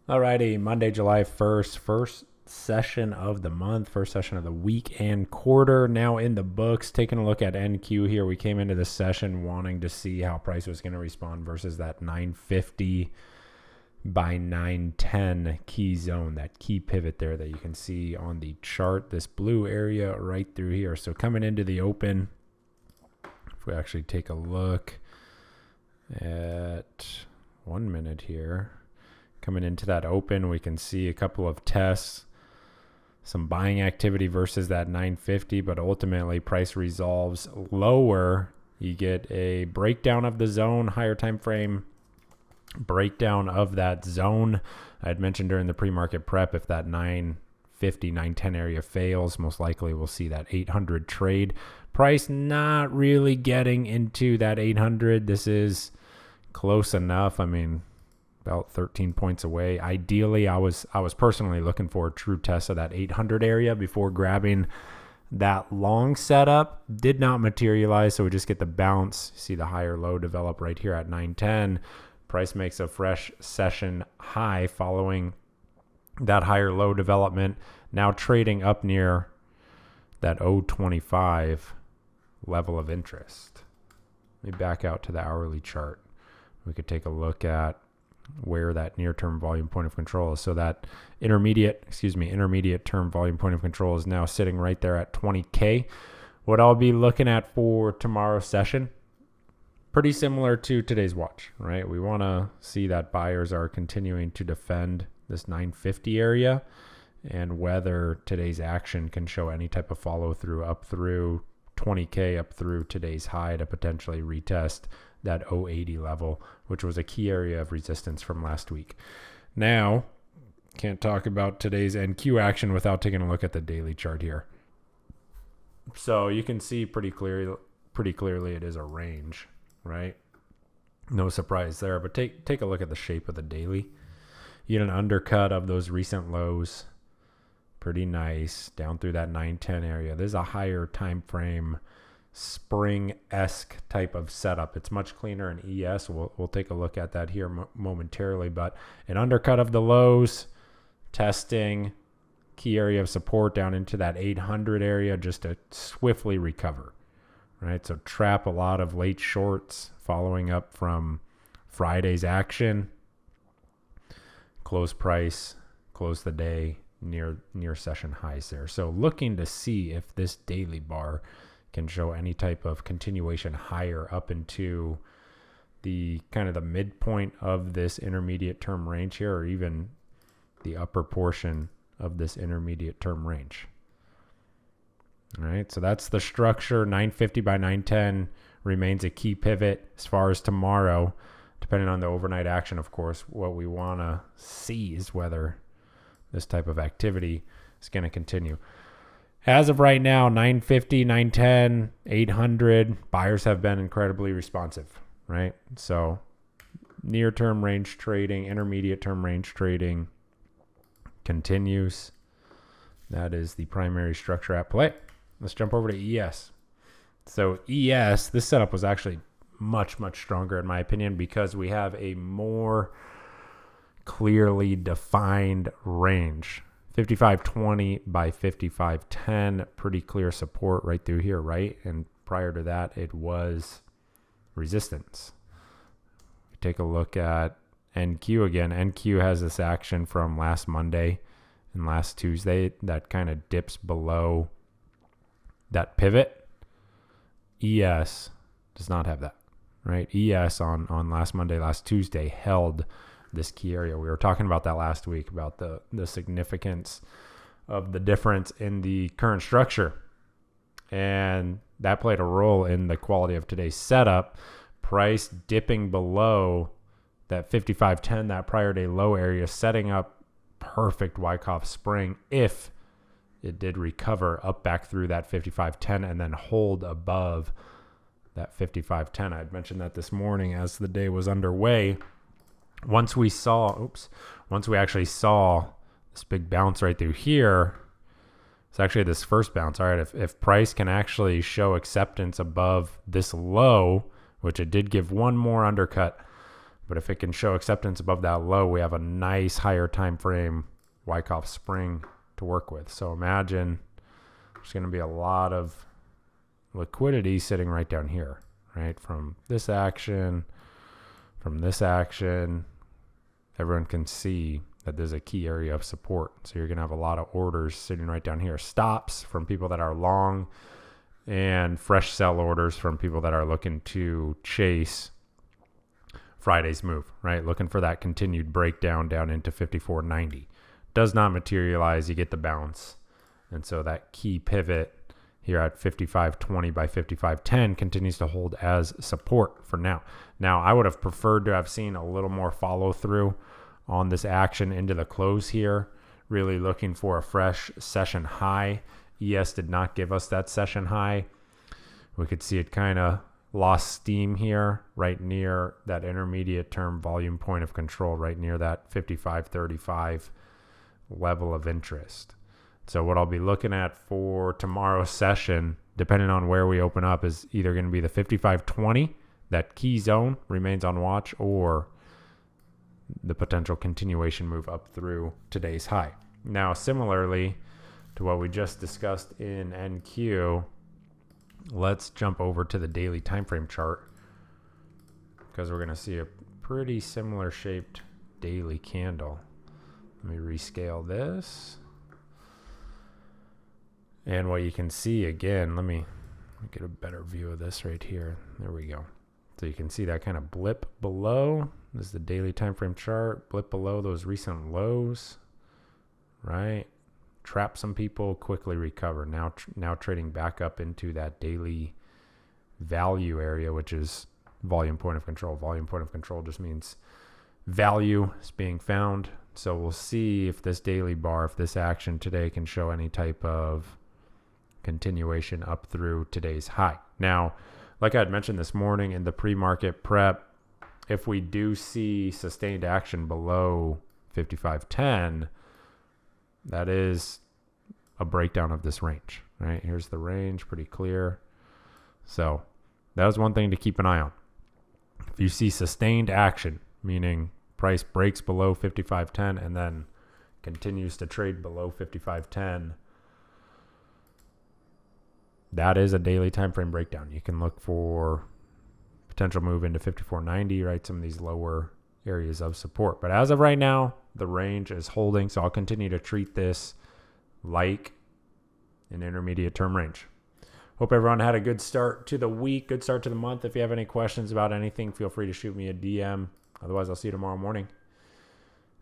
Alrighty, Monday, July 1st, first session of the month, first session of the week and quarter. Now in the books, taking a look at NQ here. We came into this session wanting to see how price was going to respond versus that 950 by 910 key zone, that key pivot there that you can see on the chart, this blue area right through here. So coming into the open, if we actually take a look at 1 minute here, coming into that open, we can see a couple of tests, some buying activity versus that 950, but ultimately price resolves lower. You get a breakdown of the zone, higher time frame breakdown of that zone. I had mentioned during the pre-market prep, if that 950, 910 area fails, most likely we'll see that 800 trade. Price not really getting into that 800. This is close enough. I mean, about 13 points away. Ideally, I was personally looking for a true test of that 800 area before grabbing that long setup. Did not materialize, so we just get the bounce. See the higher low develop right here at 910. Price makes a fresh session high following that higher low development. Now trading up near that 025 level of interest. Let me back out to the hourly chart. We could take a look at where that near-term volume point of control is. So that intermediate term volume point of control is now sitting right there at 20K. What I'll be looking at for tomorrow's session, pretty similar to today's watch, right? We want to see that buyers are continuing to defend this 950 area and whether today's action can show any type of follow through up through 20K, up through today's high to potentially retest that 080 level, which was a key area of resistance from last week. Now, can't talk about today's NQ action without taking a look at the daily chart here. So you can see pretty clearly it is a range, right? No surprise there, but take a look at the shape of the daily. You get an undercut of those recent lows. Pretty nice down through that 910 area. There's a higher time frame spring-esque type of setup. It's much cleaner in ES. We'll take a look at that here momentarily, but an undercut of the lows, testing, key area of support down into that 800 area just to swiftly recover, right? So trap a lot of late shorts following up from Friday's action. Close price, close the day near session highs there. So looking to see if this daily bar can show any type of continuation higher up into the kind of the midpoint of this intermediate term range here, or even the upper portion of this intermediate term range. All right, so that's the structure. 950 by 910 remains a key pivot as far as tomorrow, depending on the overnight action, of course. What we want to see is whether this type of activity is going to continue. As of right now, 950, 910, 800, buyers have been incredibly responsive, right? So near-term range trading, intermediate-term range trading continues. That is the primary structure at play. Let's jump over to ES. So ES, this setup was actually much, much stronger in my opinion because we have a more clearly defined range. 5520 by 5510, pretty clear support right through here, right? And prior to that, it was resistance. Take a look at NQ again. NQ has this action from last Monday and last Tuesday that kind of dips below that pivot. ES does not have that, right? ES on last Monday, last Tuesday held this key area. We were talking about that last week, about the significance of the difference in the current structure. And that played a role in the quality of today's setup. Price dipping below that 5510, that prior day low area, setting up perfect Wyckoff spring if it did recover up back through that 5510 and then hold above that 5510. I'd mentioned that this morning as the day was underway. Once we actually saw this big bounce right through here, it's actually this first bounce. All right, if price can actually show acceptance above this low, which it did give one more undercut But if it can show acceptance above that low, we have a nice higher time frame Wyckoff spring to work with. So imagine there's going to be a lot of liquidity sitting right down here, right? From this action, everyone can see that there's a key area of support. So you're going to have a lot of orders sitting right down here. Stops from people that are long and fresh sell orders from people that are looking to chase Friday's move, right? Looking for that continued breakdown down into 54.90. Does not materialize, you get the bounce. And so that key pivot here at 55.20 by 55.10 continues to hold as support for now. Now, I would have preferred to have seen a little more follow through on this action into the close here, really looking for a fresh session high. ES did not give us that session high. We could see it kind of lost steam here right near that intermediate term volume point of control, right near that 55.35 level of interest. So what I'll be looking at for tomorrow's session, depending on where we open up, is either going to be the 55.20, that key zone remains on watch, or the potential continuation move up through today's high. Now, similarly to what we just discussed in NQ, let's jump over to the daily time frame chart, because we're going to see a pretty similar shaped daily candle. Let me rescale this. And what you can see again, let me get a better view of this right here. There we go. So you can see that kind of blip below. This is the daily time frame chart. Blip below those recent lows, right? Trap some people, quickly recover. Now trading back up into that daily value area, which is volume point of control. Volume point of control just means value is being found. So we'll see if this daily bar, if this action today can show any type of continuation up through today's high. Now, like I had mentioned this morning in the pre-market prep, if we do see sustained action below 55.10, that is a breakdown of this range, right? Here's the range, pretty clear. So that was one thing to keep an eye on. If you see sustained action, meaning price breaks below 55.10 and then continues to trade below 55.10, that is a daily time frame breakdown. You can look for potential move into 54.90, right? Some of these lower areas of support. But as of right now, the range is holding. So I'll continue to treat this like an intermediate term range. Hope everyone had a good start to the week, good start to the month. If you have any questions about anything, feel free to shoot me a DM. Otherwise, I'll see you tomorrow morning.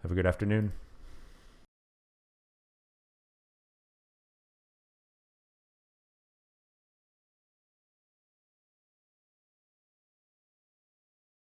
Have a good afternoon.